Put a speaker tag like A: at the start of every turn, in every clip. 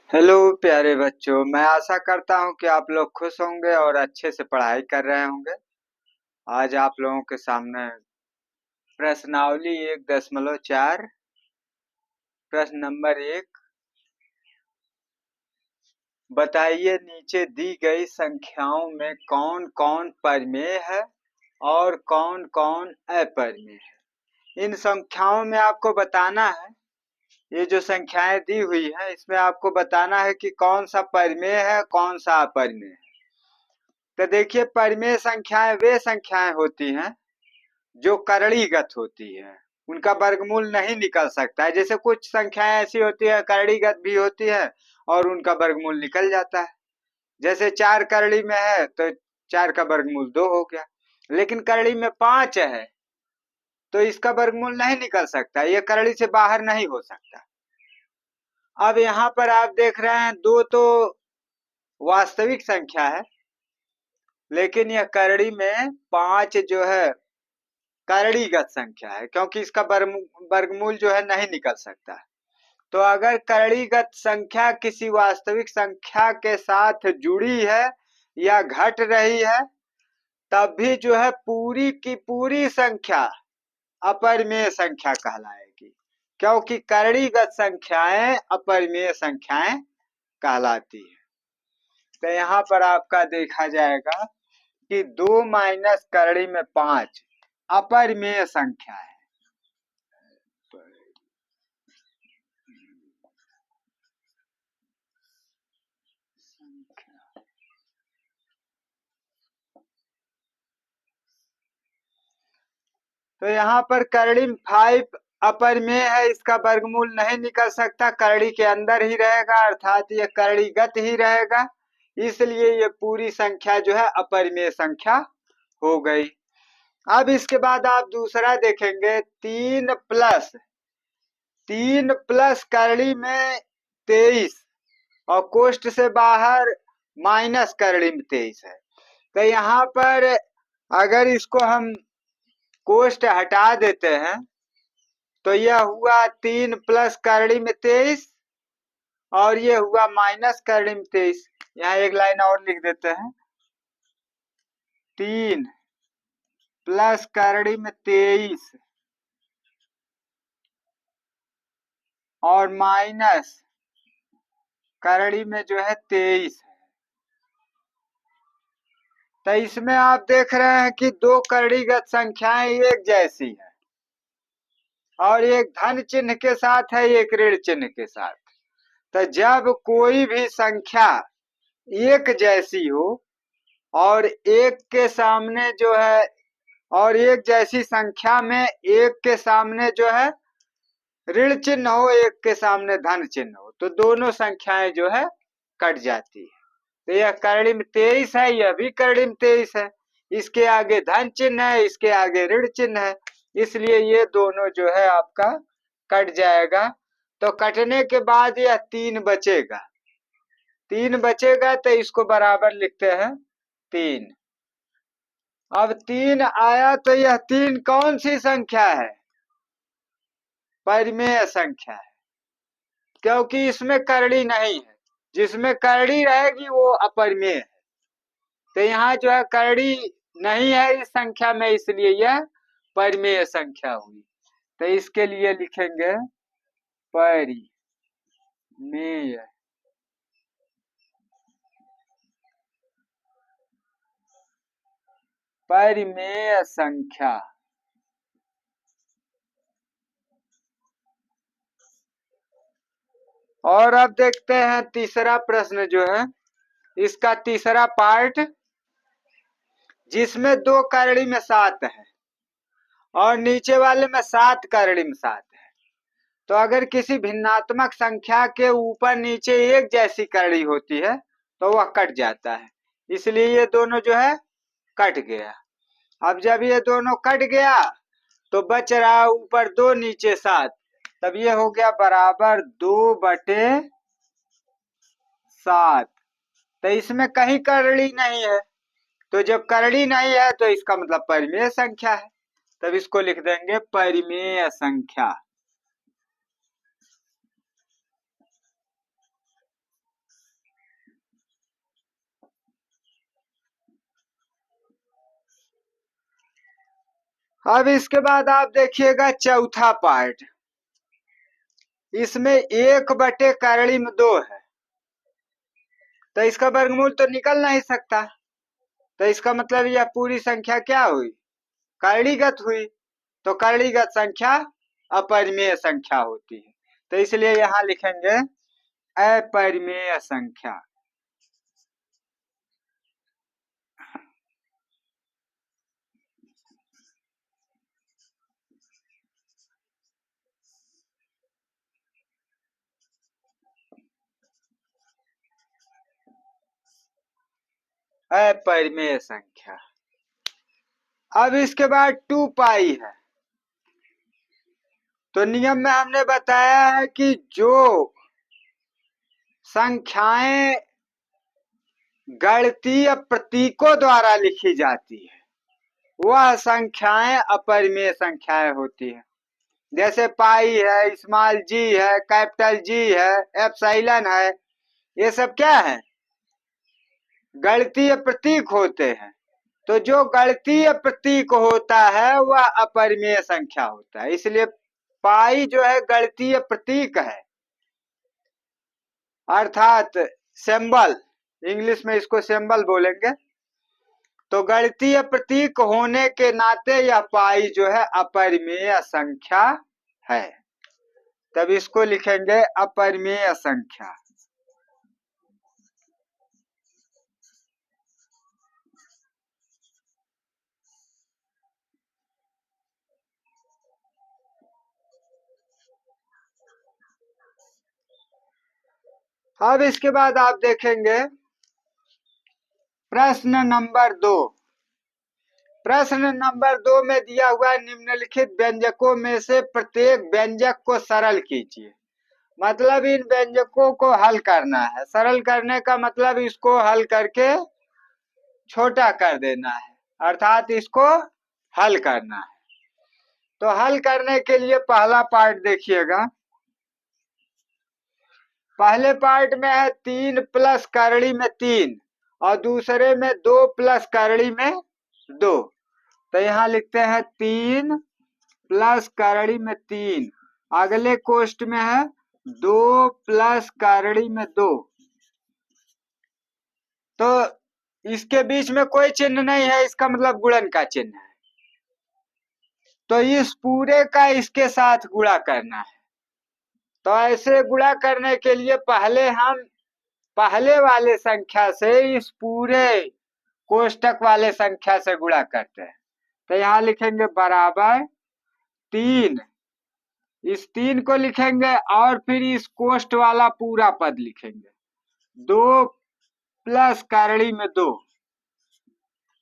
A: Hello प्यारे बच्चों, मैं आशा करता हूँ कि आप लोग खुश होंगे और अच्छे से पढ़ाई कर रहे होंगे। आज आप लोगों के सामने प्रश्नावली 1.4 प्रश्न नंबर 1। बताइए नीचे दी गई संख्याओं में कौन कौन परिमेय है और कौन कौन अपरिमेय है। इन संख्याओं में आपको बताना है, ये जो संख्याएं दी हुई है इसमें आपको बताना है कि कौन सा परिमेय है कौन सा अपरिमेय है। तो देखिए, परिमेय संख्याएं वे संख्याएं होती हैं जो करणीगत होती है, उनका वर्गमूल नहीं निकल सकता है। जैसे कुछ संख्याएं ऐसी होती है करणीगत भी होती है और उनका वर्गमूल निकल जाता है। जैसे 4 कड़ी में है तो 4 का वर्गमूल 2 हो गया, लेकिन कड़ी में 5 है तो इसका वर्गमूल नहीं निकल सकता, ये कड़ी से बाहर नहीं हो सकता। अब यहाँ पर आप देख रहे हैं 2 तो वास्तविक संख्या है, लेकिन यह कड़ी में 5 जो है करणीगत संख्या है, क्योंकि इसका वर्गमूल जो है नहीं निकल सकता। तो अगर करणीगत संख्या किसी वास्तविक संख्या के साथ जुड़ी है या घट रही है, तब भी जो है पूरी की पूरी संख्या अपरिमेय संख्या कहलाएगी, क्योंकि करणीगत संख्याएं अपरिमेय संख्याएं कहलाती है। तो यहाँ पर आपका देखा जाएगा कि 2 माइनस कड़ी में 5 अपरिमेय संख्या है। तो यहाँ पर करड़ी 5 अपरिमेय है, इसका वर्गमूल नहीं निकल सकता, करड़ी के अंदर ही रहेगा, अर्थात ये करणीगत ही रहेगा, इसलिए ये पूरी संख्या जो है अपरिमेय संख्या हो गई। अब इसके बाद आप दूसरा देखेंगे, 3 प्लस करड़ी में 23 और कोष्ठ से बाहर माइनस करड़ी में 23 है। तो यहाँ पर अगर इसको हम कोष्ठ हटा देते हैं तो यह हुआ 3 प्लस करड़ी में 23 और ये हुआ माइनस करड़ी में 23। यहाँ एक लाइन और लिख देते हैं, 3 प्लस करड़ी में 23 और माइनस करड़ी में जो है 23 है। तो इसमें आप देख रहे हैं कि दो करणीगत संख्याएं एक जैसी है और एक धन चिन्ह के साथ है, एक ऋण चिन्ह के साथ। तो जब कोई भी संख्या एक जैसी हो और एक के सामने जो है, और एक जैसी संख्या में एक के सामने जो है ऋण चिन्ह हो, एक के सामने धन चिन्ह हो, तो दोनों संख्याएं जो है कट जाती है। तो यह करड़ी में 23 है, यह भी करड़ी में 23 है, इसके आगे धन चिन्ह है, इसके आगे ऋण चिन्ह है, इसलिए ये दोनों जो है आपका कट जाएगा। तो कटने के बाद यह 3 बचेगा, 3 बचेगा तो इसको बराबर लिखते हैं 3। अब 3 आया तो यह 3 कौन सी संख्या है? परिमेय संख्या है, क्योंकि इसमें करड़ी नहीं है, जिसमें करड़ी रहेगी वो अपरिमेय है। तो यहाँ जो है करड़ी नहीं है इस संख्या में, इसलिए यह परिमेय संख्या हुई। तो इसके लिए लिखेंगे परिमेय परिमेय संख्या। और अब देखते हैं तीसरा प्रश्न जो है, इसका तीसरा पार्ट, जिसमें 2 करड़ी में 7 है और नीचे वाले में 7 करड़ी में 7 है। तो अगर किसी भिन्नात्मक संख्या के ऊपर नीचे एक जैसी करड़ी होती है तो वह कट जाता है, इसलिए ये दोनों जो है कट गया। अब जब ये दोनों कट गया तो बच रहा ऊपर 2 नीचे 7, तब ये हो गया बराबर 2/7। तो इसमें कहीं करड़ी नहीं है, तो जब करड़ी नहीं है तो इसका मतलब परिमेय संख्या है, तब इसको लिख देंगे परिमेय संख्या। अब इसके बाद आप देखिएगा चौथा पार्ट, इसमें 1/2 है, तो इसका वर्गमूल तो निकल नहीं सकता, तो इसका मतलब यह पूरी संख्या क्या हुई, करणीगत हुई। तो करणीगत संख्या अपरिमेय संख्या होती है, तो इसलिए यहां लिखेंगे अपरिमेय संख्या। अपरिमेय संख्या। अब इसके बाद 2 पाई है, तो नियम में हमने बताया है कि जो संख्याएं गणितीय प्रतीकों द्वारा लिखी जाती है वह संख्याएं अपरिमेय संख्याएं होती है। जैसे पाई है, स्मॉल जी है, कैपिटल जी है, एप्सिलॉन है, ये सब क्या है, गणितीय प्रतीक होते हैं। तो जो गणितीय प्रतीक होता है वह अपरिमेय संख्या होता है, इसलिए पाई जो है गणितीय प्रतीक है, अर्थात सिंबल, इंग्लिश में इसको सिंबल बोलेंगे। तो गणितीय प्रतीक होने के नाते यह पाई जो है अपरिमेय संख्या है, तब इसको लिखेंगे अपरिमेय संख्या। अब इसके बाद आप देखेंगे प्रश्न नंबर 2। प्रश्न नंबर 2 में दिया हुआ निम्नलिखित व्यंजकों में से प्रत्येक व्यंजक को सरल कीजिए। मतलब इन व्यंजकों को हल करना है। सरल करने का मतलब इसको हल करके छोटा कर देना है, अर्थात इसको हल करना है। तो हल करने के लिए पहला पार्ट देखिएगा। पहले पार्ट में है 3 प्लस करड़ी में 3 और दूसरे में 2 प्लस करड़ी में 2। तो यहां लिखते हैं 3 प्लस करड़ी में 3, अगले कोष्ठ में है 2 प्लस करड़ी में 2। तो इसके बीच में कोई चिन्ह नहीं है, इसका मतलब गुणन का चिन्ह है। तो इस पूरे का इसके साथ गुणा करना है। तो ऐसे गुणा करने के लिए पहले हम पहले वाले संख्या से इस पूरे कोष्टक वाले संख्या से गुणा करते हैं। तो यहां लिखेंगे बराबर 3, इस 3 को लिखेंगे और फिर इस कोष्ट वाला पूरा पद लिखेंगे 2 प्लस करड़ी में 2,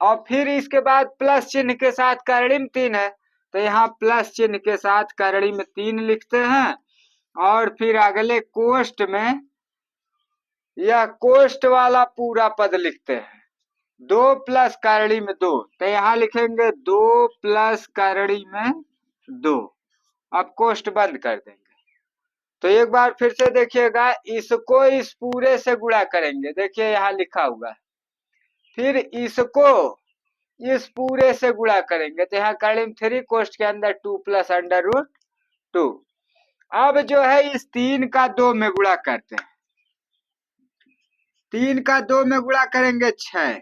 A: और फिर इसके बाद प्लस चिन्ह के साथ करड़ी में 3 है, तो यहाँ प्लस चिन्ह के साथ करड़ी में 3 लिखते हैं और फिर अगले कोष्ट में यह कोष्ट वाला पूरा पद लिखते हैं 2 प्लस करड़ी में 2। तो यहाँ लिखेंगे 2 प्लस करड़ी में 2। अब कोष्ट बंद कर देंगे। तो एक बार फिर से देखिएगा, इसको इस पूरे से गुणा करेंगे, देखिए यहाँ लिखा हुआ है। फिर इसको इस पूरे से गुणा करेंगे, तो यहाँ करड़ी में 3, कोष्ट के अंदर 2 प्लस अंडर रूट 2। अब जो है इस 3 का 2 में गुणा करते हैं, 3 का 2 में गुणा करेंगे 6,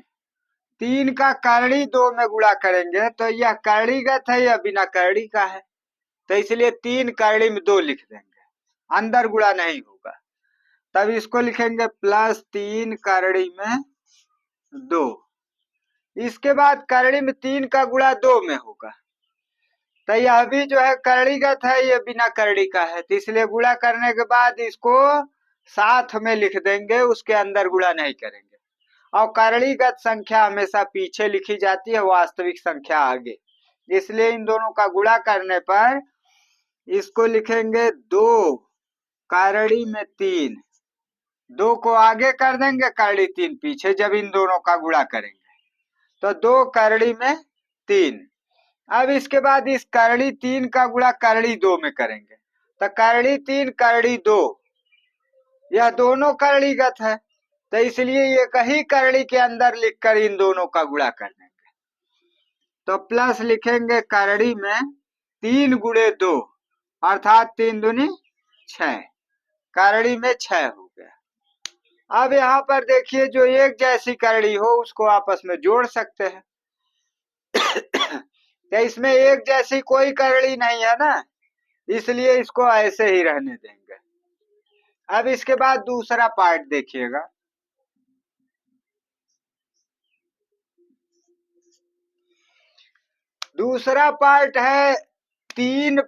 A: 3 का करड़ी 2 में गुणा करेंगे तो यह करणीगत है, यह बिना करड़ी का है, तो इसलिए 3 करड़ी में 2 लिख देंगे, अंदर गुणा नहीं होगा। तब इसको लिखेंगे प्लस 3 करड़ी में 2। इसके बाद करड़ी में 3 का गुणा 2 में होगा, तो यह भी जो है करणीगत है, यह बिना करड़ी का है, तो इसलिए गुणा करने के बाद इसको साथ में लिख देंगे, उसके अंदर गुणा नहीं करेंगे। और करणीगत संख्या हमेशा पीछे लिखी जाती है, वास्तविक संख्या आगे, इसलिए इन दोनों का गुणा करने पर इसको लिखेंगे 2 करड़ी में 3, 2 को आगे कर देंगे, करड़ी 3 पीछे, जब इन दोनों का गुणा करेंगे तो 2 करड़ी में 3। अब इसके बाद इस करड़ी 3 का गुणा करड़ी 2 में करेंगे, तो करड़ी 3 करड़ी 2, यह दोनों करणीगत है, तो इसलिए एक ही करड़ी के अंदर लिखकर इन दोनों का गुणा कर देंगे। तो प्लस लिखेंगे करड़ी में 3 × 2 अर्थात 3 दूनी 6, करड़ी में 6 हो गया। अब यहाँ पर देखिए जो एक जैसी करड़ी हो उसको आपस में जोड़ सकते हैं। तो इसमें एक जैसी कोई करड़ी नहीं है ना, इसलिए इसको ऐसे ही रहने देंगे। अब इसके बाद दूसरा पार्ट देखिएगा। दूसरा पार्ट है 3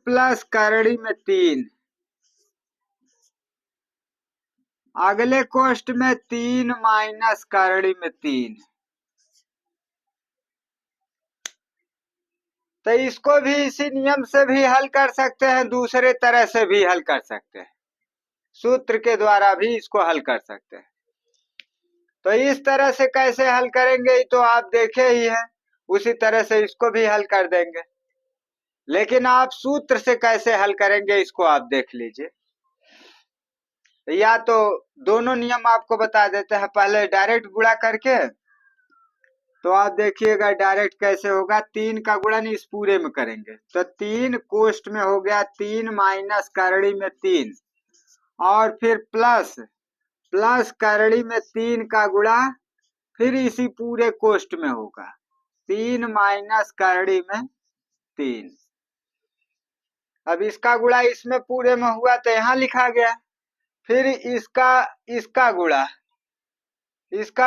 A: प्लस करड़ी में 3, अगले कोष्ट में 3 माइनस करड़ी में 3। तो इसको भी इसी नियम से भी हल कर सकते हैं, दूसरे तरह से भी हल कर सकते हैं, सूत्र के द्वारा भी इसको हल कर सकते हैं। तो इस तरह से कैसे हल करेंगे तो आप देखे ही हैं, उसी तरह से इसको भी हल कर देंगे। लेकिन आप सूत्र से कैसे हल करेंगे इसको आप देख लीजिए। या तो दोनों नियम आपको बता देते हैं, पहले डायरेक्ट गुणा करके, तो आप देखिएगा डायरेक्ट कैसे होगा। 3 का गुणन इस पूरे में करेंगे तो 3 कोष्ट में हो गया 3 माइनस करड़ी में 3, और फिर प्लस करड़ी में 3 का गुणा फिर इसी पूरे कोष्ट में होगा 3 माइनस करड़ी में 3। अब इसका गुणा इसमें पूरे में हुआ तो यहाँ लिखा गया, फिर इसका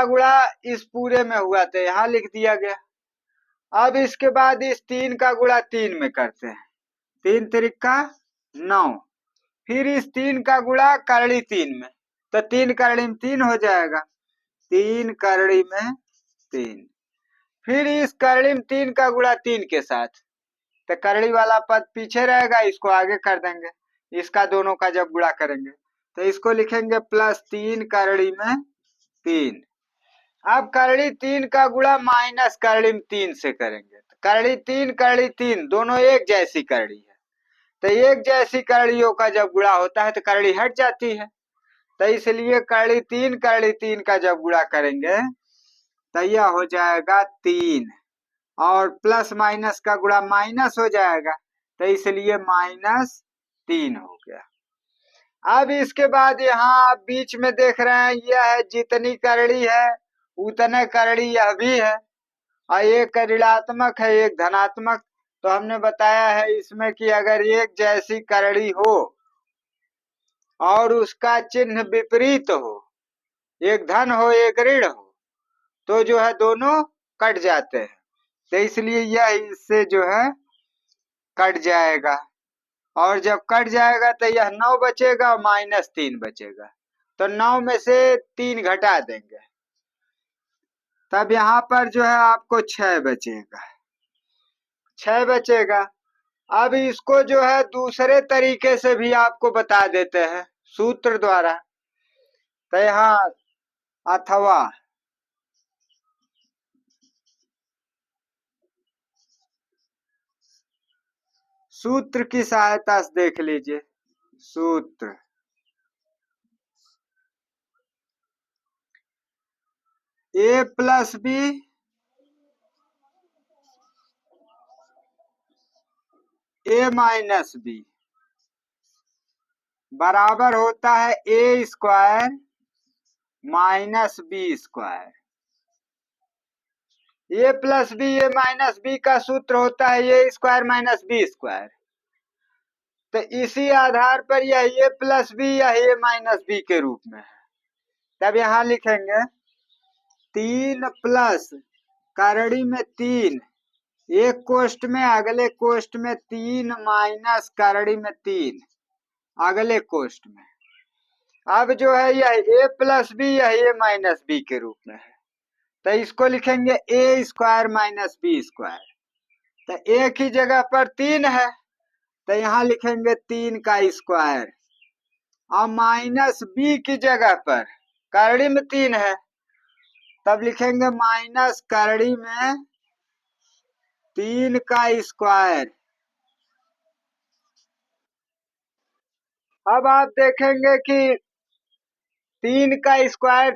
A: गुणा इस पूरे में हुआ तो यहाँ लिख दिया गया। अब इसके बाद इस 3 का गुणा 3 में करते हैं, 3 त्रिका 9, फिर इस 3 का गुणा करड़ी 3 में, तो 3 करड़ी में 3 हो जाएगा, 3 करड़ी में 3, फिर इस करड़ी में 3 का गुणा 3 के साथ, तो करड़ी वाला पद पीछे रहेगा, इसको आगे कर देंगे, इसका दोनों का जब गुणा करेंगे तो इसको लिखेंगे प्लस 3 करड़ी में 3। अब करड़ी 3 का गुणा माइनस करड़ी में 3 से करेंगे, करड़ी 3 दोनों एक जैसी करड़ी है, तो एक जैसी करड़ियों का जब गुणा होता है तो करड़ी हट जाती है, तो इसलिए करड़ी 3 का जब गुणा करेंगे तो यह हो जाएगा 3, और प्लस माइनस का गुणा माइनस हो जाएगा, तो इसलिए -3 हो गया। अब इसके बाद यहाँ आप बीच में देख रहे हैं, यह है जितनी करड़ी है उतने करड़ी यह भी है, और एक ऋणात्मक है एक धनात्मक। तो हमने बताया है इसमें कि अगर एक जैसी करड़ी हो और उसका चिन्ह विपरीत हो, एक धन हो एक ऋण हो, तो जो है दोनों कट जाते हैं, तो इसलिए यह इससे जो है कट जाएगा, और जब कट जाएगा तो यह 9 बचेगा और -3 बचेगा, तो 9 में से 3 घटा देंगे, तब यहाँ पर जो है आपको 6 बचेगा। अब इसको जो है दूसरे तरीके से भी आपको बता देते हैं सूत्र द्वारा, तो यहाँ अथवा सूत्र की सहायता से देख लीजिए। सूत्र a + b a - b बराबर होता है a² - b²। a + b a - b का सूत्र होता है a² - b²। तो इसी आधार पर यह a + b या a - b के रूप में है। तब यहाँ लिखेंगे 3 प्लस करड़ी में 3, एक कोष्ट में, अगले कोष्ट में 3 माइनस करड़ी में 3, अगले कोष्ट में। अब जो है यह a + b या a - b के रूप में है, तो इसको लिखेंगे a² - b²। तो एक ही जगह पर 3 है तो यहाँ लिखेंगे 3 का स्क्वायर, और माइनस b की जगह पर करड़ी में 3 है तब लिखेंगे माइनस करड़ी में 3 का स्क्वायर। अब आप देखेंगे कि 3 का स्क्वायर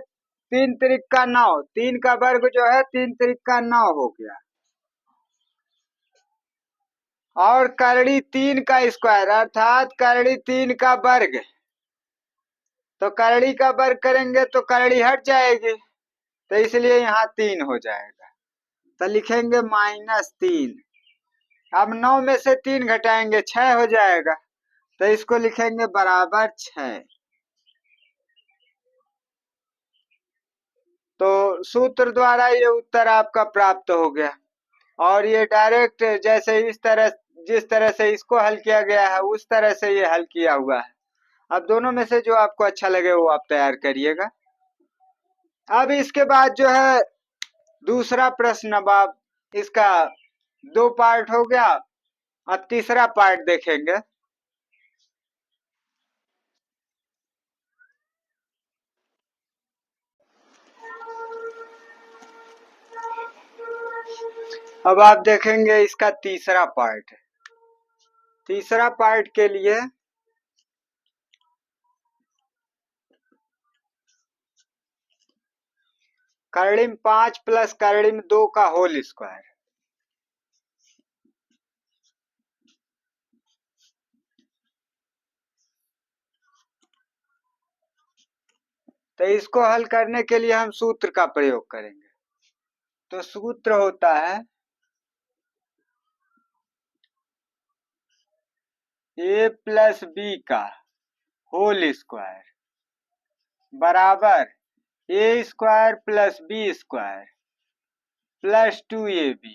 A: तीन त्रिका 9, 3 का वर्ग जो है 3 त्रिका 9 हो गया। और करड़ी 3 का स्क्वायर अर्थात करड़ी 3 का वर्ग, तो करड़ी का वर्ग करेंगे तो करड़ी हट जाएगी, तो इसलिए यहाँ 3 हो जाएगा। तो लिखेंगे -3। अब 9 में से 3 घटाएंगे 6 हो जाएगा, तो इसको लिखेंगे बराबर 6। तो सूत्र द्वारा ये उत्तर आपका प्राप्त हो गया। और ये डायरेक्ट जैसे जिस तरह से इसको हल किया गया है उस तरह से ये हल किया हुआ है। अब दोनों में से जो आपको अच्छा लगे वो आप तैयार करिएगा। अब इसके बाद जो है दूसरा प्रश्न, अब आप इसका 2 पार्ट हो गया, अब तीसरा पार्ट देखेंगे। अब आप देखेंगे इसका तीसरा पार्ट है। तीसरा पार्ट के लिए कर्णिम 5 प्लस कर्णिम 2 का होल स्क्वायर। तो इसको हल करने के लिए हम सूत्र का प्रयोग करेंगे। तो सूत्र होता है a प्लस बी का होल स्क्वायर बराबर a square plus B square plus 2ab।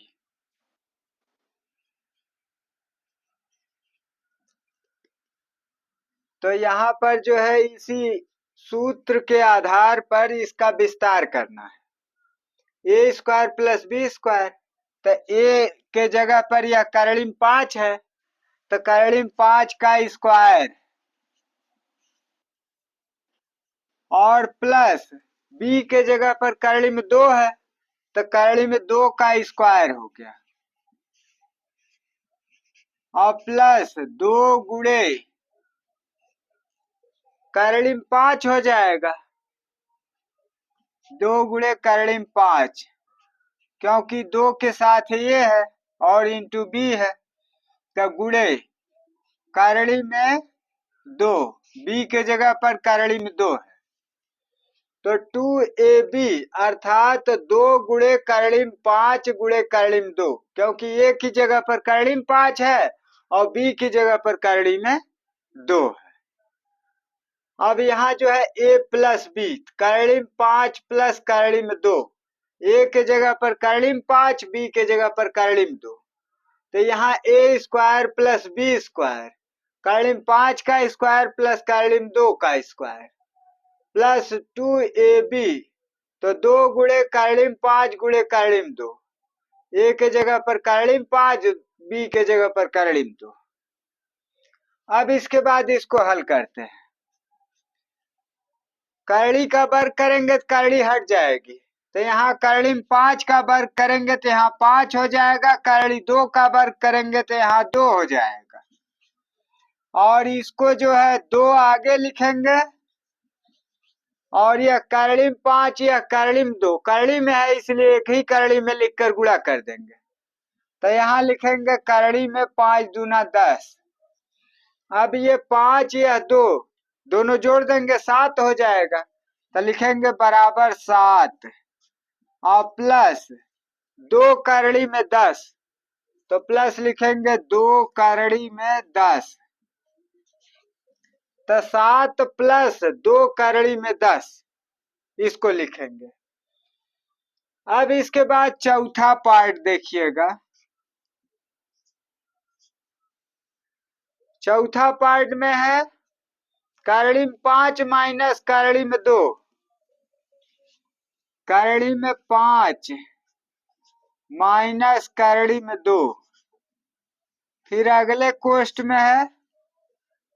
A: तो यहाँ पर जो है इसी सूत्र के आधार पर इसका विस्तार करना है। a square plus B square, तो a के जगह पर यह कर्णिम 5 है, तो कर्णिम 5 का स्क्वायर और प्लस b के जगह पर कर्णिम 2 है, तो कर्णिम 2 का स्क्वायर हो गया और प्लस 2 गुणे कर्णिम 5 हो जाएगा। 2 गुणे कर्णिम 5, क्योंकि 2 के साथ ये है और इंटू बी है, तो गुणे कर्णिम में 2, बी के जगह पर कर्णिम 2 है, तो 2ab अर्थात 2 गुणे कर्णिम 5 गुणे कर्णिम 2, क्योंकि ए की जगह पर कर्णिम 5 है और बी की जगह पर कर्णिम 2 है। अब यहाँ जो है a प्लस बी, कर्णिम 5 प्लस कर्णिम 2, a के जगह पर कर्णिम 5, b के जगह पर कर्णिम 2, तो यहाँ a square plus B square, कर्णिम 5 का स्क्वायर प्लस कर्णिम 2 का स्क्वायर प्लस 2ab, तो 2 गुणे कर्णिम 5 गुणे कर्णिम 2, a के जगह पर कर्णिम 5, b के जगह पर कर्णिम 2। अब इसके बाद इसको हल करते हैं। कर्णी का वर्ग करेंगे तो कर्णी हट जाएगी, तो यहाँ कर्णिम 5 का वर्ग करेंगे तो यहाँ 5 हो जाएगा, कर्णी 2 का वर्ग करेंगे तो यहाँ 2 हो जाएगा। और इसको जो है 2 आगे लिखेंगे और यह कर्णिम 5 यह कर्णिम 2, कर्णी में है इसलिए एक ही कर्णी में लिखकर गुणा कर देंगे, तो यहाँ लिखेंगे कर्णी में 5 दूना 10। अब ये 5 यह 2 दोनों जोड़ देंगे 7 हो जाएगा, तो लिखेंगे बराबर 7 और प्लस 2 करड़ी में 10, तो प्लस लिखेंगे 2 करड़ी में 10, तो 7 प्लस 2 करड़ी में 10 इसको लिखेंगे। अब इसके बाद चौथा पार्ट देखिएगा। चौथा पार्ट में है करड़ी में 5 माइनस करड़ी में 2, करड़ी में 5 माइनस करड़ी में 2, फिर अगले कोष्ट में है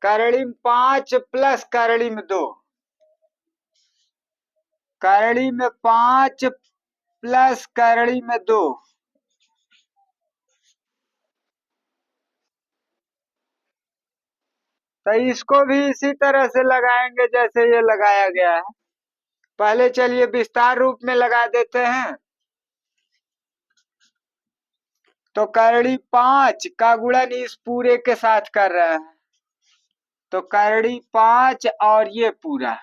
A: करड़ी में 5 प्लस करड़ी में 2, करड़ी में 5 प्लस करड़ी में 2, तो इसको भी इसी तरह से लगाएंगे जैसे ये लगाया गया है। पहले चलिए विस्तार रूप में लगा देते हैं। तो करड़ी 5 का गुणन इस पूरे के साथ कर रहे हैं, तो करड़ी 5 और ये पूरा,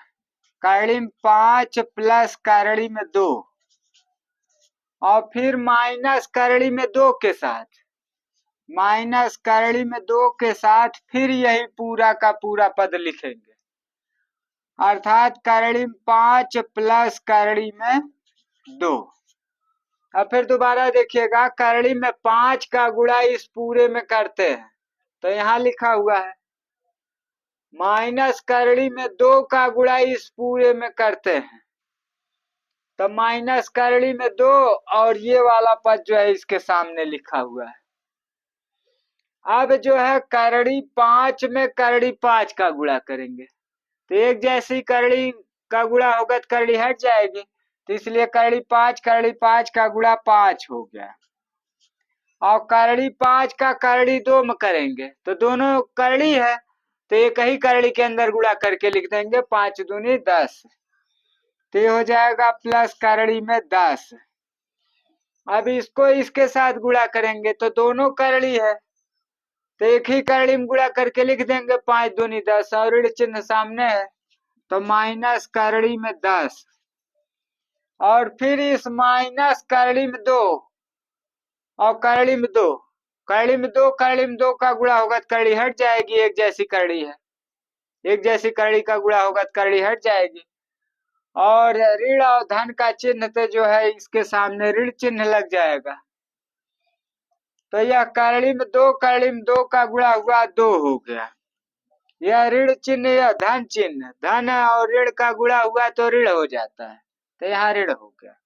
A: करड़ी में 5 प्लस करड़ी में 2 और फिर माइनस करड़ी में 2 के साथ, माइनस करड़ी में 2 के साथ फिर यही पूरा का पूरा पद लिखेंगे, अर्थात करड़ी में 5 प्लस करड़ी में 2। अब फिर दोबारा देखिएगा, करड़ी में 5 का गुणा इस पूरे में करते हैं, तो यहां लिखा हुआ है माइनस करड़ी में 2 का गुणा इस पूरे में करते हैं, तो माइनस करड़ी में 2 और ये वाला पद जो है इसके सामने लिखा हुआ है। अब जो है करड़ी 5 में करड़ी 5 का गुणा करेंगे, तो एक जैसी करड़ी का गुणा होगा तो करड़ी हट जाएगी, तो इसलिए करड़ी 5 का गुणा 5 हो गया। और करड़ी 5 का करड़ी 2 में करेंगे तो दोनों करड़ी है, तो एक ही करड़ी के अंदर गुणा करके लिख देंगे 5 दूनी 10, तो ये हो जाएगा प्लस करड़ी में 10। अब इसको इसके साथ गुणा करेंगे तो दोनों करड़ी है, तो एक ही करड़ी में गुणा करके लिख देंगे 5 दूनी 10 और ऋण चिन्ह सामने है, तो माइनस करड़ी में 10 और फिर इस माइनस करड़ी में 2 और करड़ी में 2, करड़ी में 2 करड़ी में 2 का गुणा होगा तो करड़ी हट जाएगी, एक जैसी करड़ी है, एक जैसी करड़ी का गुणा होगा तो करड़ी हट जाएगी। और ऋण और धन का चिन्ह तो जो है इसके सामने ऋण चिन्ह लग जाएगा, तो यह करड़ी में 2 का गुणा हुआ 2 हो गया। यह ऋण चिन्ह या धन चिन्ह, धन और ऋण का गुणा हुआ तो ऋण हो जाता है, तो यहाँ ऋण हो गया।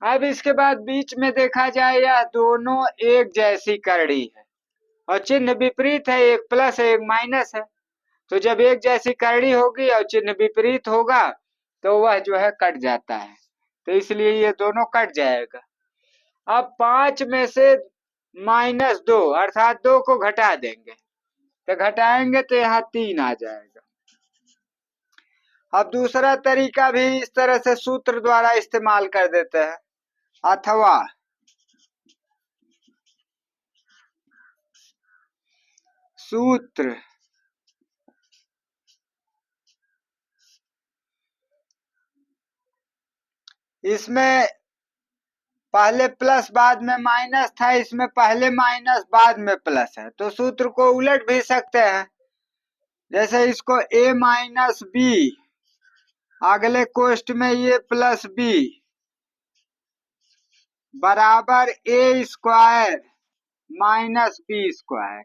A: अब इसके बाद बीच में देखा जाए यह दोनों एक जैसी करड़ी है और चिन्ह विपरीत है, एक प्लस है एक माइनस है, तो जब एक जैसी करड़ी होगी और चिन्ह विपरीत होगा तो वह जो है कट जाता है, तो इसलिए ये दोनों कट जाएगा। अब 5 में से -2 अर्थात 2 को घटा देंगे, तो घटाएंगे तो यहाँ 3 आ जाएगा। अब दूसरा तरीका भी इस तरह से सूत्र द्वारा इस्तेमाल कर देते हैं, अथवा सूत्र इसमें पहले प्लस बाद में माइनस था, इसमें पहले माइनस बाद में प्लस है, तो सूत्र को उलट भी सकते हैं। जैसे इसको a माइनस बी, अगले कोष्ठ में ये प्लस बी बराबर a square minus B square,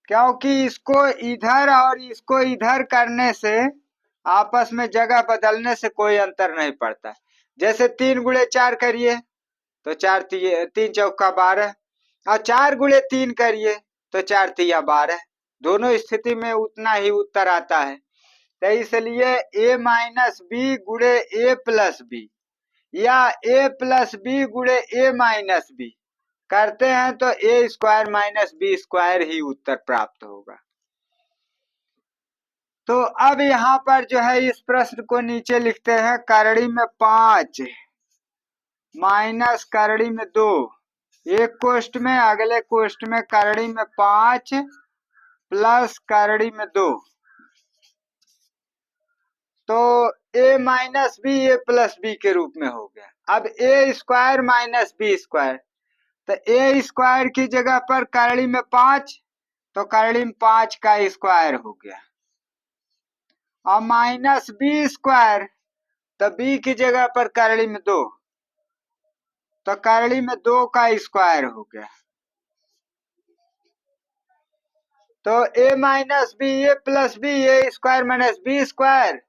A: क्योंकि इसको इधर और इसको इधर करने से आपस में जगह बदलने से कोई अंतर नहीं पड़ता। जैसे 3 गुणे 4 करिए तो 3 चौका 12 और 4 गुणे 3 करिए तो 4 तिया 12, दोनों स्थिति में उतना ही उत्तर आता है। तो इसलिए a माइनस बी गुणे a प्लस बी या a प्लस बी गुणे a माइनस बी करते हैं तो a square minus B square ही उत्तर प्राप्त होगा। तो अब यहाँ पर जो है इस प्रश्न को नीचे लिखते हैं, करड़ी में 5 माइनस करड़ी में 2, एक कोष्ठ में अगले कोष्ठ में करड़ी में 5 प्लस करड़ी में 2, तो a minus b a plus b के रूप में हो गया। अब a square minus B square, तो a स्क्वायर की जगह पर करड़ी में 5 तो करड़ी में 5 का स्क्वायर हो गया, और माइनस बी स्क्वायर तो b की जगह पर करड़ी में 2 तो करड़ी में 2 का स्क्वायर हो गया। तो a minus b a plus b a square minus B square,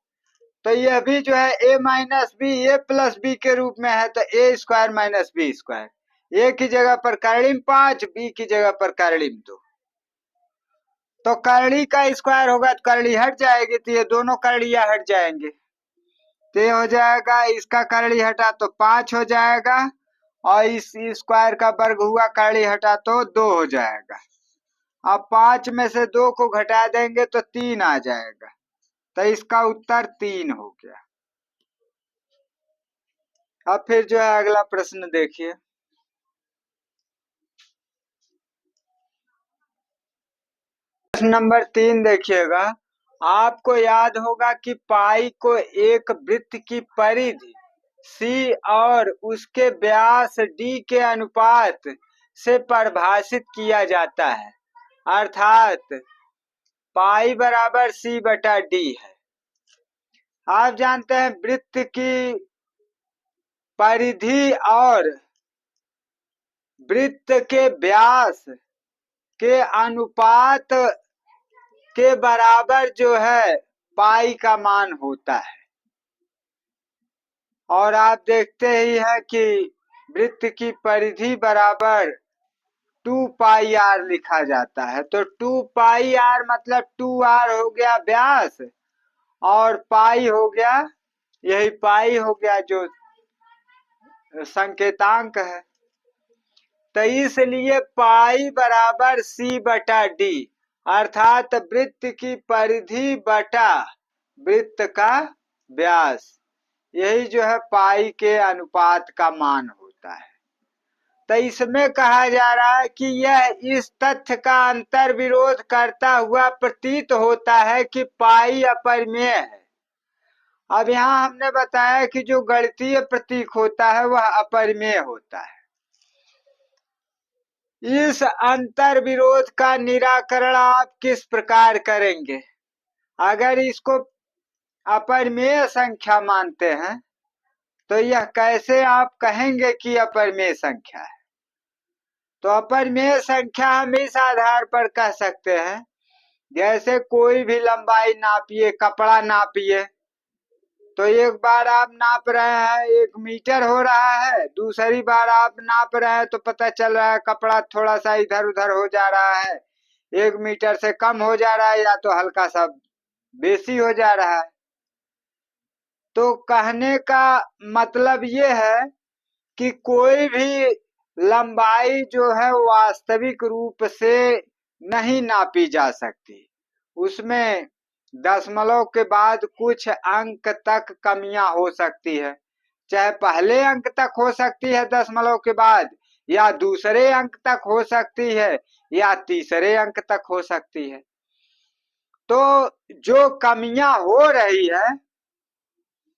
A: तो यह भी जो है a minus b a plus b के रूप में है, तो a square minus B square, a की जगह पर करड़ी में 5 b की जगह पर करड़ी में 2, तो करड़ी का स्क्वायर होगा तो करड़ी हट जाएगी, तो ये दोनों करड़ियां हट जाएंगे, तो ये हो जाएगा इसका करड़ी हटा तो 5 हो जाएगा और इस स्क्वायर का वर्ग हुआ करड़ी हटा तो 2 हो जाएगा। अब 5 में से 2 को घटा देंगे तो 3 आ जाएगा, तो इसका उत्तर 3 हो गया। अब फिर जो है अगला प्रश्न देखिए। प्रश्न नंबर 3 देखिएगा। आपको याद होगा कि पाई को एक वृत्त की परिधि सी और उसके व्यास डी के अनुपात से परिभाषित किया जाता है, अर्थात पाई बराबर सी बटा डी है। आप जानते हैं वृत्त की परिधि और वृत्त के व्यास के अनुपात के बराबर जो है पाई का मान होता है। और आप देखते ही हैं कि वृत्त की परिधि बराबर 2 पाई r लिखा जाता है। तो 2 पाई r मतलब 2r हो गया व्यास और पाई हो गया, यही पाई हो गया जो संकेतांक है। तो इसलिए पाई बराबर सी बटा डी, अर्थात वृत्त की परिधि बटा वृत्त का व्यास, यही जो है पाई के अनुपात का मान होता है। तो इसमें कहा जा रहा है कि यह इस तथ्य का अंतर विरोध करता हुआ प्रतीत होता है कि पाई अपरिमेय है। अब यहाँ हमने बताया कि जो गणितीय प्रतीक होता है वह अपरिमेय होता है। इस अंतर विरोध का निराकरण आप किस प्रकार करेंगे? अगर इसको अपरिमेय संख्या मानते हैं तो यह कैसे आप कहेंगे कि अपरिमेय संख्या है? तो अपरिमेय संख्या हम इस आधार पर कह सकते हैं, जैसे कोई भी लंबाई नापिए, कपड़ा नापिए, तो एक बार आप नाप रहे हैं 1 मीटर हो रहा है, दूसरी बार आप नाप रहे हैं तो पता चल रहा है कपड़ा थोड़ा सा इधर उधर हो जा रहा है, 1 मीटर से कम हो जा रहा है या तो हल्का सा बेसी हो जा रहा है। तो कहने का मतलब ये है कि कोई भी लंबाई जो है वास्तविक रूप से नहीं नापी जा सकती, उसमें दशमलव के बाद कुछ अंक तक कमियां हो सकती है, चाहे पहले अंक तक हो सकती है दशमलव के बाद, या दूसरे अंक तक हो सकती है, या तीसरे अंक तक हो सकती है। तो जो कमियां हो रही है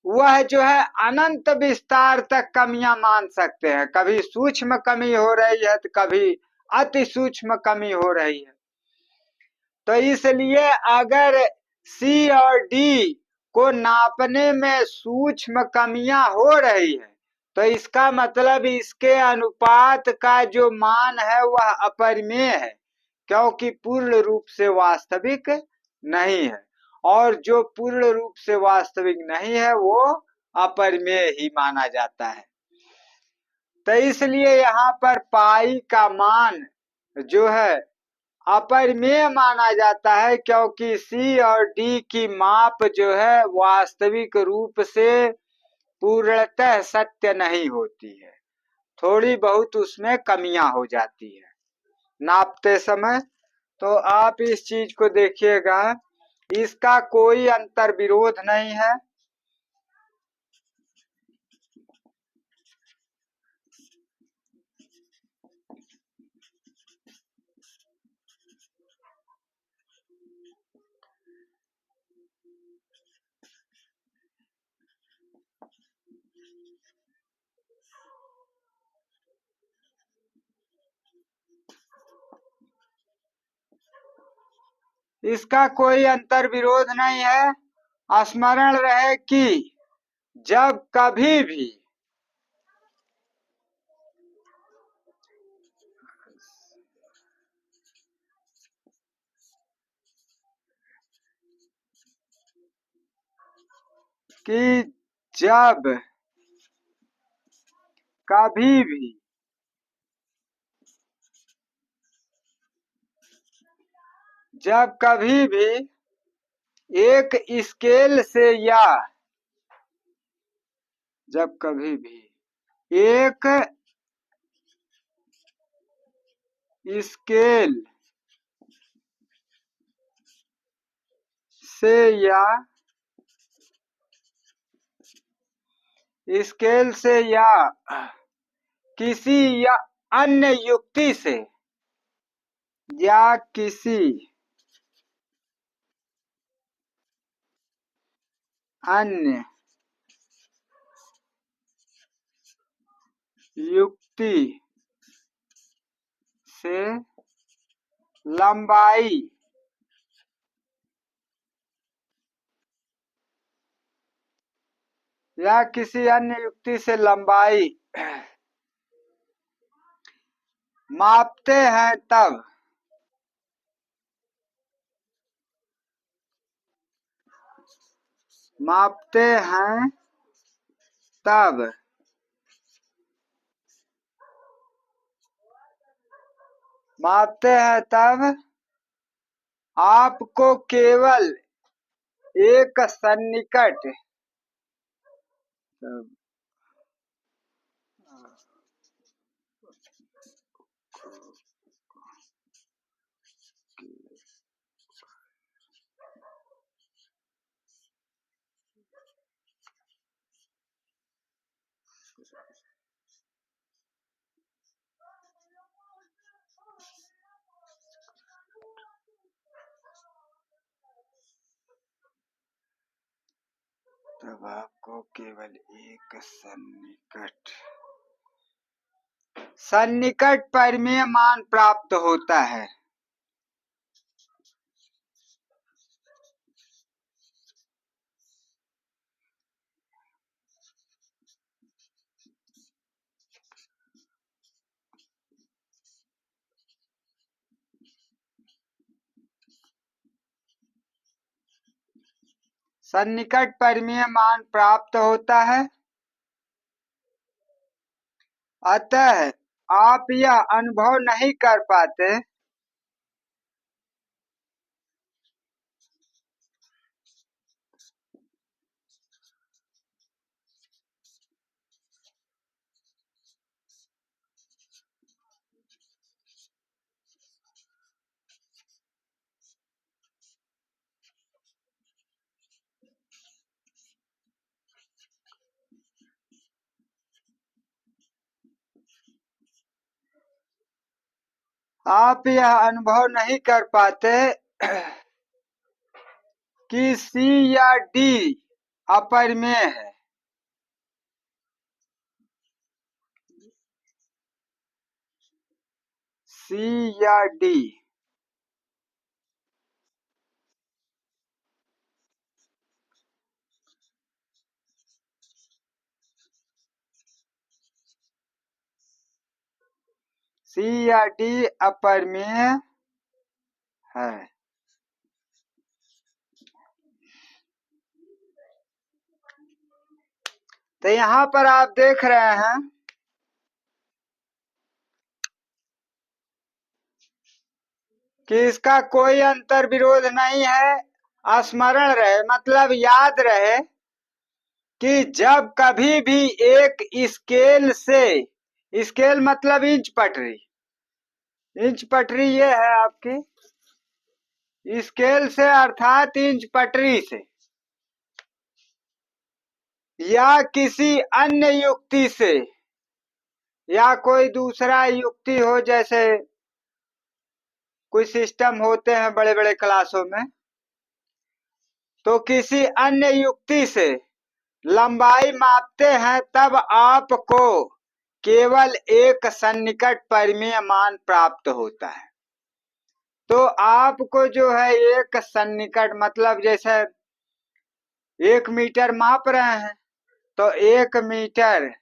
A: वह जो है अनंत विस्तार तक कमियां मान सकते हैं। कभी सूक्ष्म कमी हो रही है तो कभी अति सूक्ष्म कमी हो रही है। तो इसलिए अगर सी और डी को नापने में सूक्ष्म कमियां हो रही है तो इसका मतलब इसके अनुपात का जो मान है वह अपरिमेय है, क्योंकि पूर्ण रूप से वास्तविक नहीं है, और जो पूर्ण रूप से वास्तविक नहीं है वो अपरिमेय ही माना जाता है। तो इसलिए यहाँ पर पाई का मान जो है अपरिमेय माना जाता है, क्योंकि सी और डी की माप जो है वास्तविक रूप से पूर्णतः सत्य नहीं होती है, थोड़ी बहुत उसमें कमियां हो जाती है नापते समय। तो आप इस चीज को देखिएगा, इसका कोई अंतर विरोध नहीं है। इसका कोई अंतर विरोध नहीं है। स्मरण रहे कि जब कभी भी कि जब कभी भी जब कभी भी एक स्केल से या जब कभी भी एक स्केल से या स्केल से या किसी या अन्य युक्ति से या किसी अन्य युक्ति से लंबाई या किसी अन्य युक्ति से लंबाई मापते हैं तब मापते हैं तब मापते हैं तब आपको केवल एक सन्निकट तब आपको केवल एक सन्निकट परिमेय मान प्राप्त होता है। सन्निकट परिमेय मान प्राप्त होता है। अतः आप यह अनुभव नहीं कर पाते आप यह अनुभव नहीं कर पाते कि C या D अपरिमेय है। C या D C या D अपरिमेय है। तो यहाँ पर आप देख रहे हैं कि इसका कोई अंतर विरोध नहीं है। स्मरण रहे मतलब याद रहे कि जब कभी भी एक स्केल से, स्केल मतलब इंच पटरी, इंच पटरी ये है आपकी, स्केल से अर्थात इंच पटरी से या किसी अन्य युक्ति से या कोई दूसरा युक्ति हो, जैसे कोई सिस्टम होते हैं बड़े बड़े क्लासों में, तो किसी अन्य युक्ति से लंबाई मापते हैं तब आपको केवल एक सन्निकट परिमेय मान प्राप्त होता है। तो आपको जो है एक सन्निकट मतलब जैसे 1 मीटर माप रहे हैं तो 1 मीटर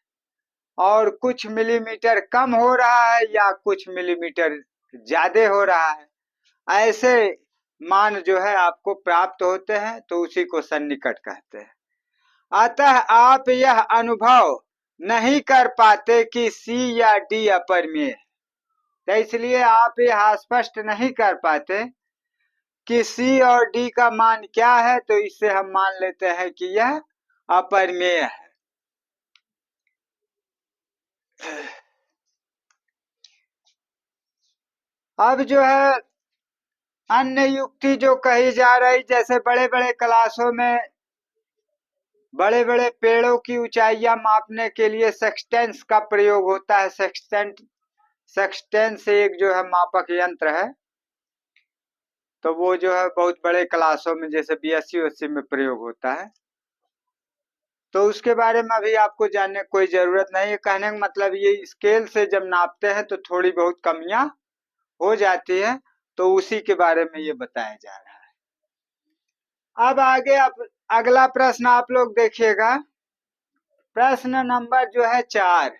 A: और कुछ मिलीमीटर कम हो रहा है या कुछ मिलीमीटर ज्यादा हो रहा है, ऐसे मान जो है आपको प्राप्त होते हैं, तो उसी को सन्निकट कहते हैं। अतः आप यह अनुभव नहीं कर पाते कि C या D अपरिमेय है, तो इसलिए आप यह स्पष्ट नहीं कर पाते कि C और D का मान क्या है, तो इससे हम मान लेते हैं कि यह अपरिमेय है। अब जो है अन्य युक्ति जो कही जा रही, जैसे बड़े बड़े क्लासों में बड़े बड़े पेड़ों की ऊंचाइयां मापने के लिए सेक्सटेंस का प्रयोग होता है। सेक्सटेंस एक जो है मापक यंत्र है, तो वो जो है बहुत बड़े क्लासों में जैसे बीएससी ओएससी में प्रयोग होता है। तो उसके बारे में अभी आपको जानने की कोई जरूरत नहीं है। कहने का मतलब ये स्केल से जब नापते हैं तो थोड़ी बहुत कमियां हो जाती है, तो उसी के बारे में ये बताया जा रहा है। अब आगे आप अगला प्रश्न आप लोग देखिएगा। प्रश्न नंबर जो है 4,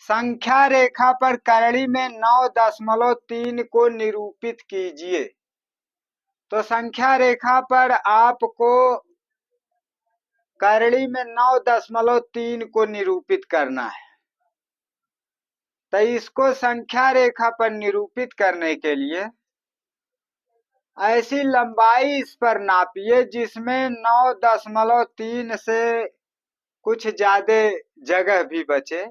A: संख्या रेखा पर करड़ी में 9.3 को निरूपित कीजिए। तो संख्या रेखा पर आपको करड़ी में 9.3 को निरूपित करना है। तो इसको संख्या रेखा पर निरूपित करने के लिए ऐसी लंबाई इस पर नापिए जिसमें 9.3 से कुछ ज्यादा जगह भी बचे।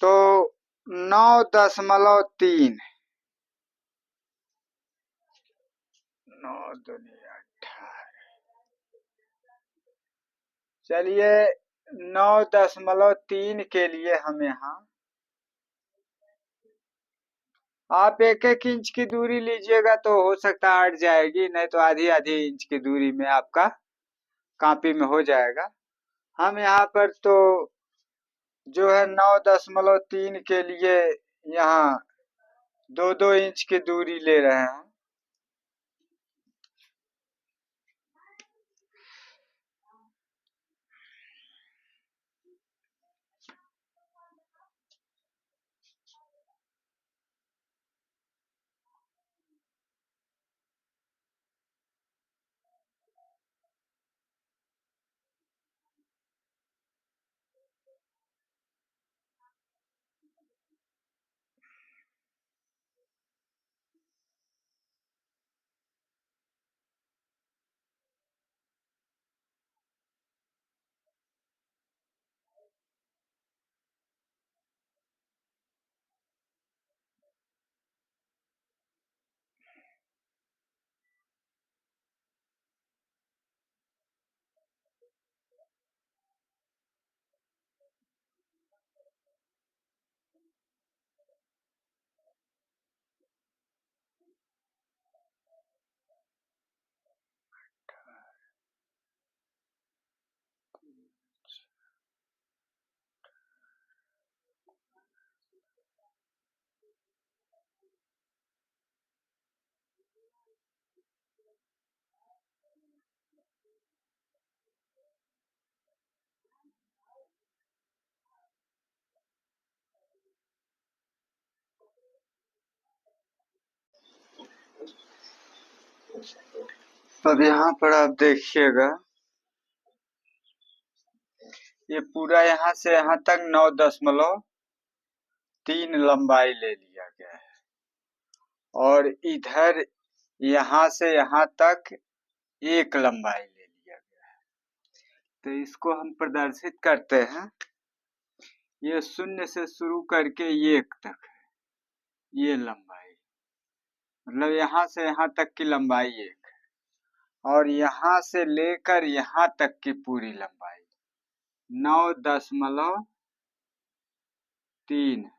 A: तो 9.3, 9 दूनी 18, चलिए 9.3 के लिए हम यहाँ आप 1-1 इंच की दूरी लीजिएगा तो हो सकता है हट जाएगी, नहीं तो आधी आधी इंच की दूरी में आपका कॉपी में हो जाएगा। हम यहाँ पर तो जो है 9.3 के लिए यहाँ 2-2 इंच की दूरी ले रहे हैं। अब यहाँ पर आप देखिएगा, ये पूरा यहाँ से यहाँ तक 9.3 लंबाई ले लिया गया है, और इधर यहाँ से यहाँ तक 1 लंबाई ले लिया गया है। तो इसको हम प्रदर्शित करते हैं। ये 0 से शुरू करके 1 तक ये लंबाई, मतलब यहाँ से यहाँ तक की लंबाई 1 है, और यहाँ से लेकर यहाँ तक की पूरी लंबाई 9.3 है।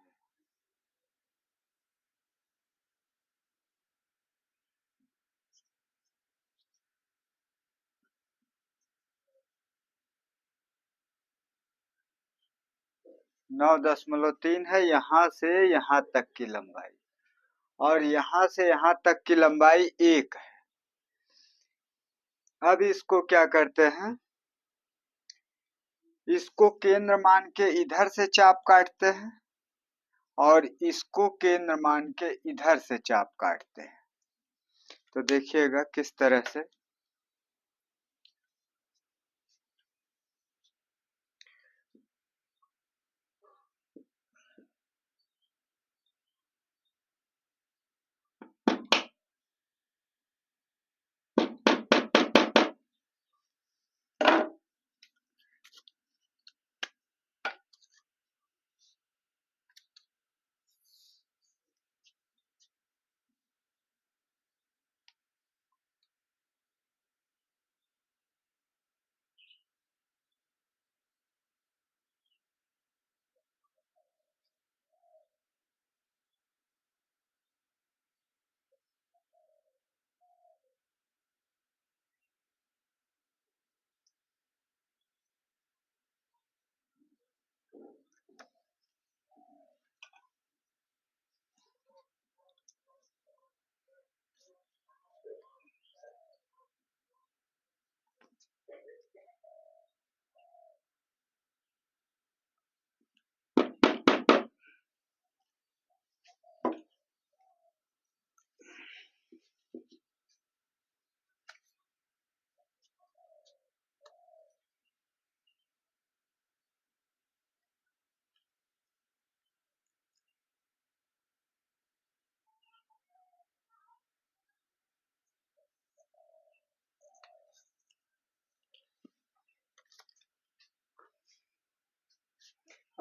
A: नौ दशमलव तीन है यहाँ से यहाँ तक की लंबाई, और यहाँ से यहाँ तक की लंबाई 1 है। अब इसको क्या करते हैं, इसको केंद्र मान के इधर से चाप काटते हैं, और इसको केंद्र मान के इधर से चाप काटते हैं। तो देखिएगा किस तरह से।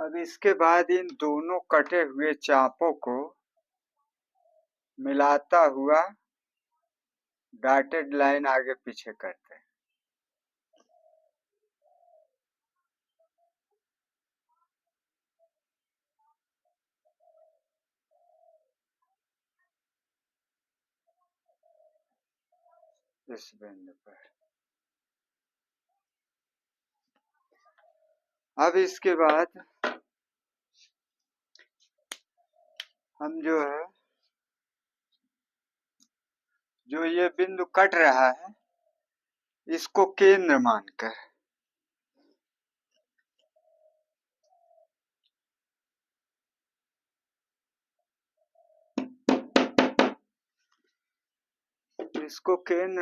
A: अब इसके बाद इन दोनों कटे हुए चापों को मिलाता हुआ डॉटेड लाइन आगे पीछे करते हैं। इस बिंदु पर अब इसके बाद हम जो ये बिंदु कट रहा है इसको केंद्र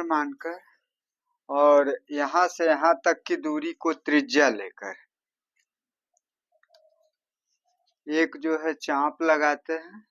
A: मानकर और यहाँ से यहाँ तक की दूरी को त्रिज्या लेकर एक चाप लगाते हैं।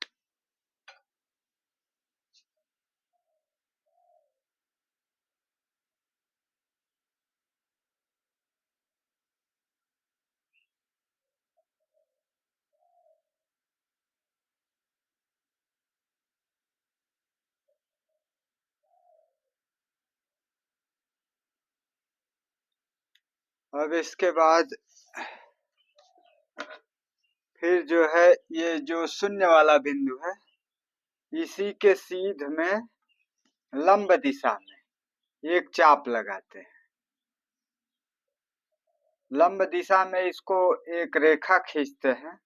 A: अब इसके बाद फिर ये जो शून्य वाला बिंदु है इसी के सीध में लंब दिशा में एक चाप लगाते हैं। लंब दिशा में इसको एक रेखा खींचते हैं।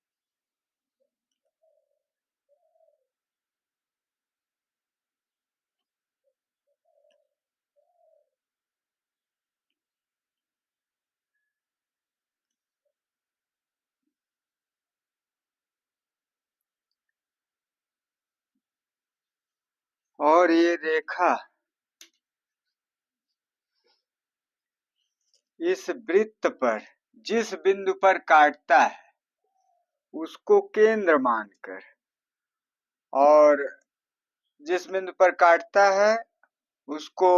A: और ये रेखा इस वृत्त पर जिस बिंदु पर काटता है उसको केंद्र मानकर और जिस बिंदु पर काटता है उसको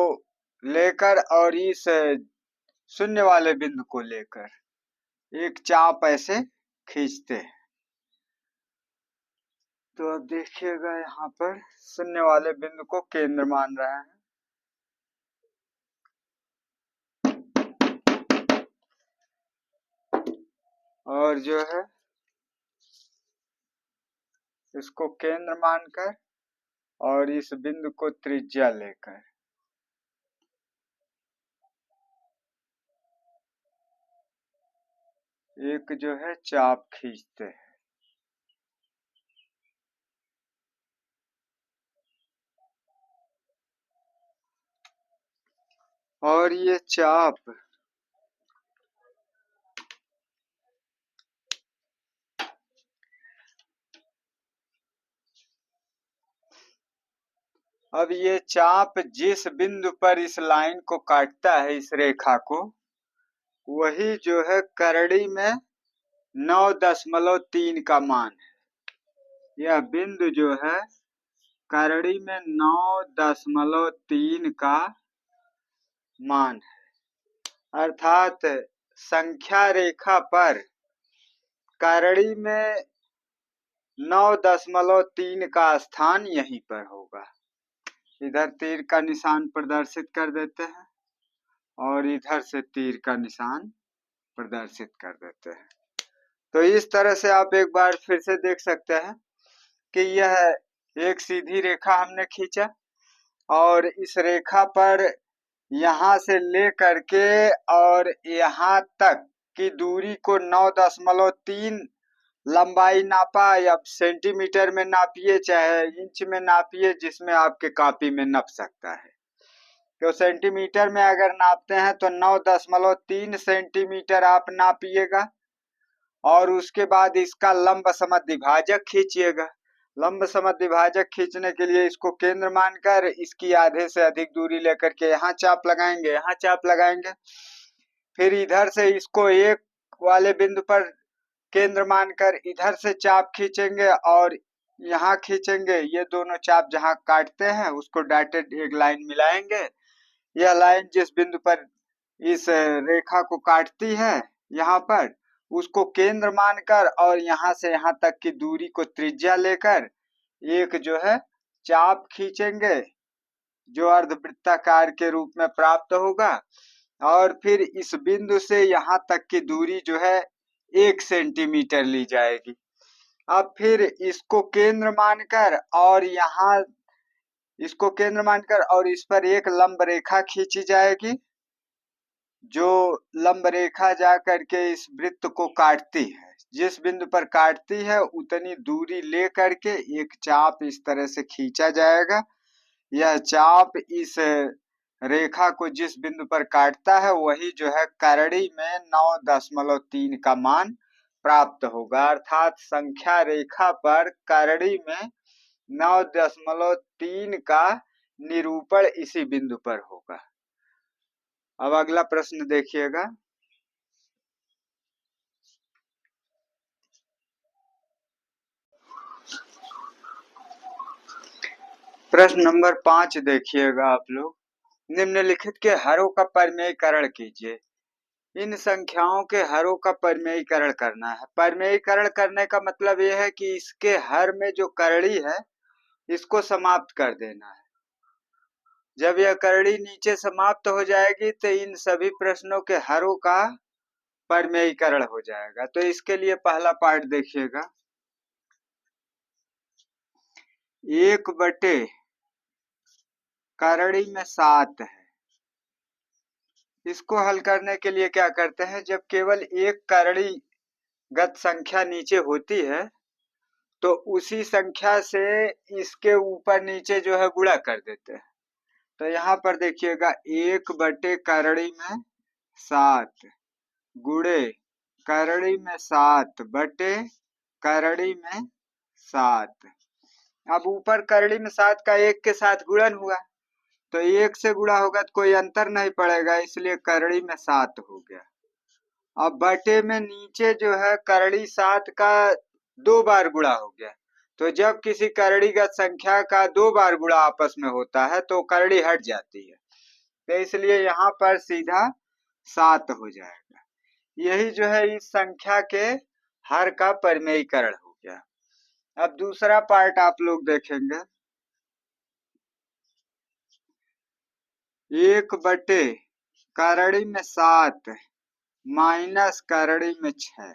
A: लेकर और इस शून्य वाले बिंदु को लेकर एक चाप ऐसे खींचते हैं। तो अब देखिएगा यहाँ पर शून्य वाले बिंदु को केंद्र मान रहा है और इसको केंद्र मानकर और इस बिंदु को त्रिज्या लेकर एक चाप खींचते हैं। और ये चाप अब ये चाप जिस बिंदु पर इस लाइन को काटता है इस रेखा को वही करड़ी में 9.3 का मान है। यह बिंदु करड़ी में 9.3 का मान है अर्थात संख्या रेखा पर करड़ी में 9.3 का स्थान यहीं पर होगा। इधर तीर का निशान प्रदर्शित कर देते हैं और इधर से तीर का निशान प्रदर्शित कर देते हैं। तो इस तरह से आप एक बार फिर से देख सकते हैं कि यह एक सीधी रेखा हमने खींचा और इस रेखा पर यहाँ से ले करके और यहाँ तक की दूरी को 9.3 लंबाई नापा या सेंटीमीटर में नापिए चाहे इंच में नापिए जिसमें आपके कॉपी में नप सकता है। तो सेंटीमीटर में अगर नापते हैं तो 9.3 सेंटीमीटर आप नापिएगा और उसके बाद इसका लंब समद्विभाजक खींचिएगा। लंब समद्विभाजक खींचने के लिए इसको केंद्र मानकर इसकी आधे से अधिक दूरी लेकर के यहाँ चाप लगाएंगे, यहाँ चाप लगाएंगे। फिर इधर से इसको एक वाले बिंदु पर केंद्र मानकर इधर से चाप खींचेंगे और यहाँ खींचेंगे। ये दोनों चाप जहाँ काटते हैं उसको डॉटेड एक लाइन मिलाएंगे। यह लाइन जिस बिंदु पर इस रेखा को काटती है यहाँ पर उसको केंद्र मानकर और यहाँ से यहाँ तक की दूरी को त्रिज्या लेकर एक जो है चाप खींचेंगे जो अर्धवृत्ताकार के रूप में प्राप्त होगा, और फिर इस बिंदु से यहाँ तक की दूरी जो है 1 सेंटीमीटर ली जाएगी। अब फिर इसको केंद्र मानकर और यहाँ इसको केंद्र मानकर और इस पर एक लंब रेखा खींची जाएगी, जो लंब रेखा जा करके इस वृत्त को काटती है। जिस बिंदु पर काटती है उतनी दूरी ले करके एक चाप इस तरह से खींचा जाएगा। यह चाप इस रेखा को जिस बिंदु पर काटता है वही जो है करड़ी में 9.3 का मान प्राप्त होगा, अर्थात संख्या रेखा पर करड़ी में 9.3 का निरूपण इसी बिंदु पर होगा। अब अगला प्रश्न देखिएगा। प्रश्न नंबर 5 देखिएगा आप लोग। निम्नलिखित के हरों का परिमेयीकरण कीजिए। इन संख्याओं के हरों का परिमेयीकरण करना है। परिमेयीकरण करने का मतलब यह है कि इसके हर में जो करड़ी है इसको समाप्त कर देना है। जब यह करड़ी नीचे समाप्त हो जाएगी तो इन सभी प्रश्नों के हरों का परिमेयीकरण हो जाएगा। तो इसके लिए पहला पार्ट देखिएगा। 1/, करड़ी में 7 है। इसको हल करने के लिए क्या करते हैं, जब केवल एक करड़ी गत संख्या नीचे होती है तो उसी संख्या से इसके ऊपर नीचे जो है गुणा कर देते हैं। तो यहाँ पर देखिएगा 1/, करड़ी में 7 गुणे करड़ी में 7 बटे करड़ी में 7। अब ऊपर करड़ी में 7 का 1 के साथ गुणन हुआ तो 1 से गुणा होगा तो कोई अंतर नहीं पड़ेगा, इसलिए करड़ी में 7 हो गया। अब बटे में नीचे जो है करड़ी 7 का 2 बार गुणा हो गया। तो जब किसी करड़ीगत संख्या का 2 बार गुणा आपस में होता है तो करड़ी हट जाती है, तो इसलिए यहाँ पर सीधा 7 हो जाएगा। यही जो है इस संख्या के हर का परिमेयीकरण हो गया। अब दूसरा पार्ट आप लोग देखेंगे। 1/, करड़ी में 7 माइनस करड़ी में 6।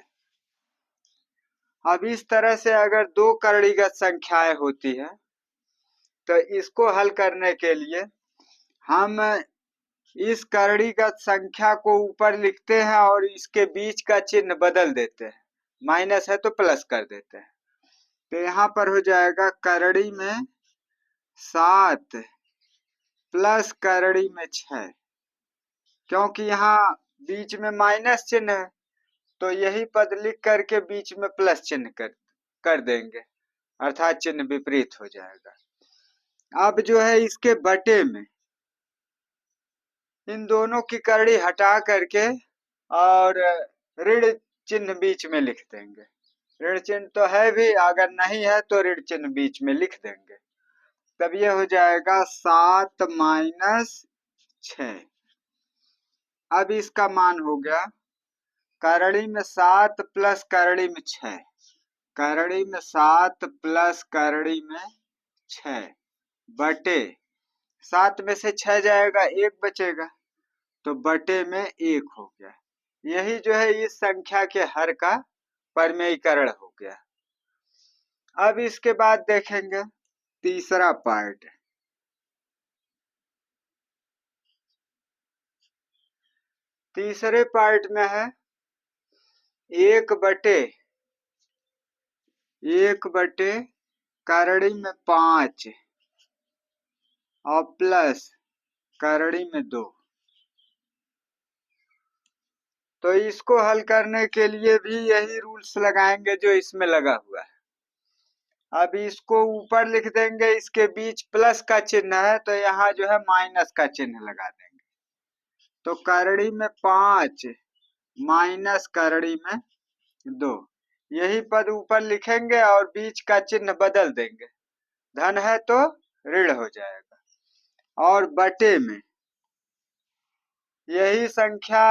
A: अब इस तरह से अगर दो करड़ीगत संख्याएं होती है तो इसको हल करने के लिए हम इस करड़ीगत संख्या को ऊपर लिखते हैं और इसके बीच का चिन्ह बदल देते हैं, माइनस है तो प्लस कर देते हैं। तो यहाँ पर हो जाएगा करड़ी में 7 प्लस करड़ी में 6, क्योंकि यहाँ बीच में माइनस चिन्ह है तो यही पद लिख करके बीच में प्लस चिन्ह कर देंगे, अर्थात चिन्ह विपरीत हो जाएगा। अब जो है इसके बटे में इन दोनों की करड़ी हटा करके और ऋण चिन्ह बीच में लिख देंगे। ऋण चिन्ह तो है भी, अगर नहीं है तो ऋण चिन्ह बीच में लिख देंगे। तब ये हो जाएगा 7 माइनस 6। अब इसका मान हो गया करड़ी में 7 प्लस करड़ी में 6, करड़ी में 7 प्लस करड़ी में 6 बटे 7 में से 6 जाएगा 1 बचेगा तो बटे में 1 हो गया। यही जो है इस संख्या के हर का परिमेयीकरण हो गया। अब इसके बाद देखेंगे तीसरा पार्ट। तीसरे पार्ट में है 1/, करड़ी में 5 और प्लस करड़ी में 2। तो इसको हल करने के लिए भी यही रूल्स लगाएंगे जो इसमें लगा हुआ है। अब इसको ऊपर लिख देंगे, इसके बीच प्लस का चिन्ह है तो यहाँ जो है माइनस का चिन्ह लगा देंगे। तो करड़ी में 5 माइनस करड़ी में 2, यही पद ऊपर लिखेंगे और बीच का चिन्ह बदल देंगे, धन है तो ऋण हो जाएगा। और बटे में यही संख्या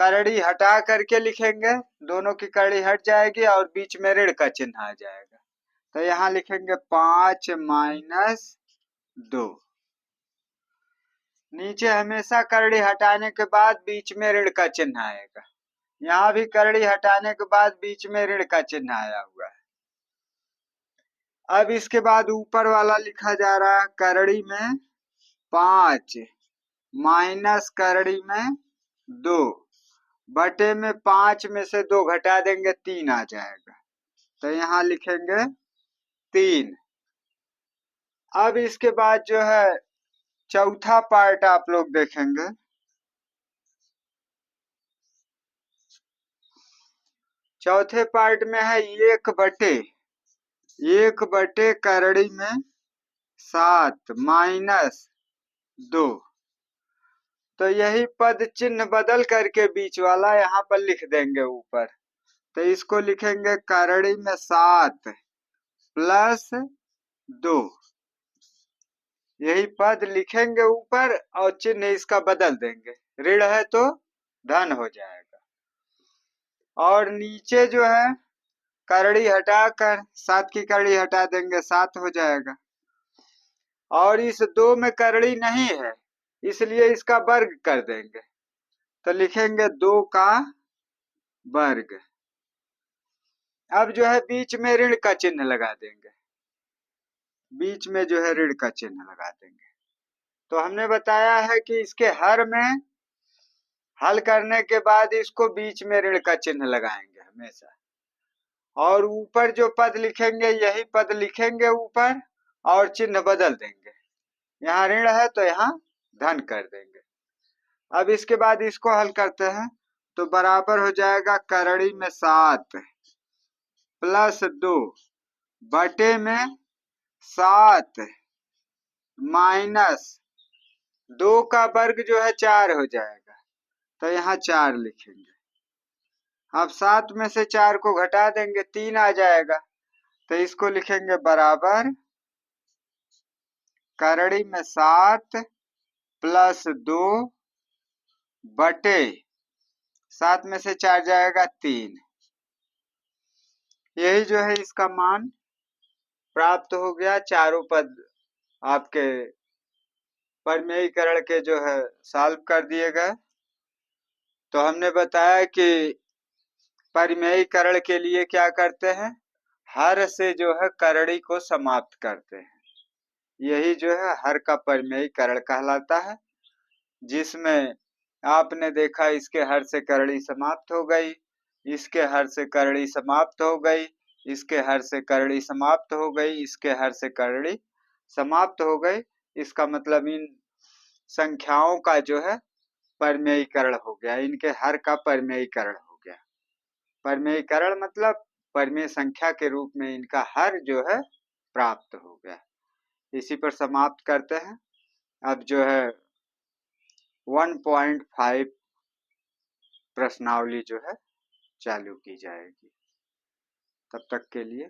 A: करड़ी हटा करके लिखेंगे, दोनों की करड़ी हट जाएगी और बीच में ऋण का चिन्ह आ जाएगा। तो यहाँ लिखेंगे 5 माइनस 2। नीचे हमेशा करड़ी हटाने के बाद बीच में ऋण का चिन्ह आएगा। यहाँ भी करड़ी हटाने के बाद बीच में ऋण का चिन्ह आया हुआ है। अब इसके बाद ऊपर वाला लिखा जा रहा है, करड़ी में 5 माइनस करड़ी में 2 बटे में 5 में से 2 घटा देंगे 3 आ जाएगा। तो यहाँ लिखेंगे 3। अब इसके बाद जो है चौथा पार्ट आप लोग देखेंगे। चौथे पार्ट में है 1 बटे करड़ी में 7 माइनस 2। तो यही पद चिन्ह बदल करके बीच वाला यहाँ पर लिख देंगे ऊपर। तो इसको लिखेंगे करड़ी में 7 प्लस 2। यही पद लिखेंगे ऊपर और चिन्ह इसका बदल देंगे। ऋण है तो धन हो जाएगा। और नीचे जो है करड़ी हटाकर 7 की करड़ी हटा देंगे, 7 हो जाएगा। और इस 2 में करड़ी नहीं है इसलिए इसका वर्ग कर देंगे। तो लिखेंगे 2 का वर्ग। अब जो है बीच में ऋण का चिन्ह लगा देंगे, बीच में जो है ऋण का चिन्ह लगा देंगे। तो हमने बताया है कि इसके हर में हल करने के बाद इसको बीच में ऋण का चिन्ह लगाएंगे हमेशा। और ऊपर जो पद लिखेंगे यही पद लिखेंगे ऊपर और चिन्ह बदल देंगे। यहाँ ऋण है तो यहाँ धन कर देंगे। अब इसके बाद इसको हल करते हैं तो बराबर हो जाएगा करड़ी में 7 प्लस 2 बटे में 7 माइनस 2 का वर्ग जो है 4 हो जाएगा। तो यहाँ 4 लिखेंगे। अब 7 में से 4 को घटा देंगे 3 आ जाएगा। तो इसको लिखेंगे बराबर करड़ी में 7 प्लस 2 बटे 7 में से 4 जाएगा 3। यही जो है इसका मान प्राप्त हो गया। चारों पद आपके परिमेयीकरण के जो है सॉल्व कर दिए गए। तो हमने बताया कि परिमेयीकरण के लिए क्या करते हैं, हर से जो है करड़ी को समाप्त करते हैं। यही जो है हर का परिमेयीकरण कहलाता है, जिसमें आपने देखा इसके हर से करड़ी समाप्त हो गई, इसके हर से करड़ी समाप्त हो गई, इसके हर से करड़ी समाप्त हो गई, इसके हर से करड़ी समाप्त हो गई। इसका मतलब इन संख्याओं का जो है परिमेयीकरण हो गया, इनके हर का परिमेयीकरण हो गया। परिमेयीकरण मतलब परिमेय संख्या के रूप में इनका हर जो है प्राप्त हो गया। इसी पर समाप्त करते हैं। अब जो है 1.5 प्रश्नावली जो है चालू की जाएगी। तब तक के लिए